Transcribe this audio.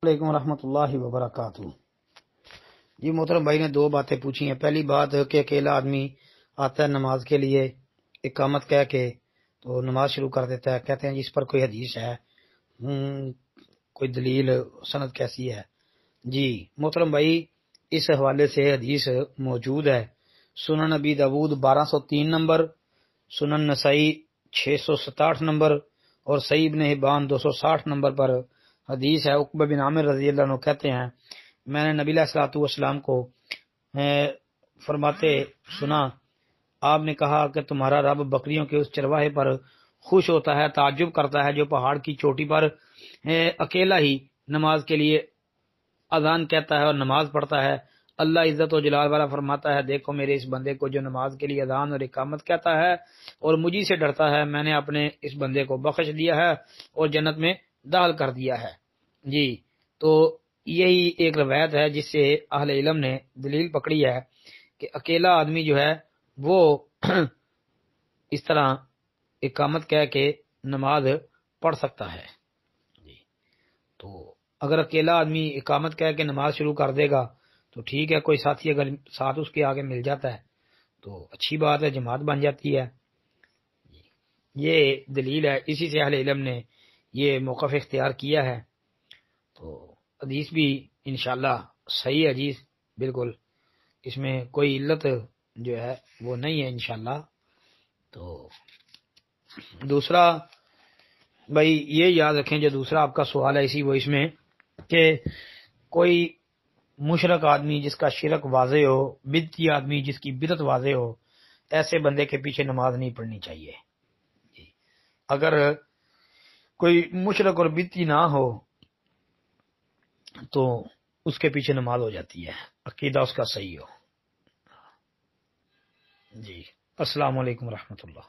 علیکم ورحمۃ اللہ وبرکاتہ۔ جی محترم بھائی نے دو باتیں پوچھی ہیں۔ پہلی بات کہ اکیلا آدمی آتا ہے نماز کے لیے، اقامت کہہ کے تو نماز شروع کر دیتا ہے، کہتے ہیں جی اس پر کوئی حدیث ہے، کوئی دلیل، سند کیسی ہے؟ جی محترم بھائی، اس حوالے سے حدیث موجود ہے۔ سنن ابی داود 1203 نمبر، سنن نسائی 667 نمبر اور صحیح ابن حبان 260 نمبر پر حدیث ہے۔ عقبہ بن عامر رضی اللہ عنہ کہتے ہیں میں نے نبی علیہ الصلوۃ والسلام کو فرماتے سنا، آپ نے کہا کہ تمہارا رب بکریوں کے اس چرواہے پر خوش ہوتا ہے، تعجب کرتا ہے جو پہاڑ کی چوٹی پر اکیلا ہی نماز کے لیے اذان کہتا ہے اور نماز پڑھتا ہے۔ اللہ عزت و جلال والا فرماتا ہے دیکھو میرے اس بندے کو جو نماز کے لیے اذان اور اقامت کہتا ہے اور مجھے سے ڈرتا ہے، میں نے اپنے اس بندے کو بخش دیا ہے اور جنت میں داخل کر دیا ہے۔ جی تو یہی ایک روایت ہے جس سے اہل علم نے دلیل پکڑی ہے کہ اکیلا آدمی جو ہے وہ اس طرح اقامت کہہ کے نماز پڑھ سکتا ہے۔ جی تو اگر اکیلا آدمی اقامت کہہ کے نماز شروع کر دے گا تو ٹھیک ہے، کوئی ساتھی اگر ساتھ اس کے آگے مل جاتا ہے تو اچھی بات ہے، جماعت بن جاتی ہے۔ یہ دلیل ہے، اسی سے اہل علم نے یہ موقف اختیار کیا ہے۔ تو حدیث بھی انشاءاللہ صحیح حدیث، بالکل اس میں کوئی علت جو ہے وہ نہیں ہے انشاءاللہ۔ تو دوسرا بھائی یہ یاد رکھیں، جو دوسرا آپ کا سوال ہے اسی وہ اس میں کہ کوئی مشرک آدمی جس کا شرک واضح ہو، بدعتی آدمی جس کی بدعت واضح ہو، ایسے بندے کے پیچھے نماز نہیں پڑھنی چاہیے۔ اگر کوئی مشرک اور بدعتی نہ ہو تو اس کے پیچھے نماز ہو جاتی ہے، عقیدہ اس کا صحیح ہو۔ جی السلام علیکم ورحمۃ اللہ۔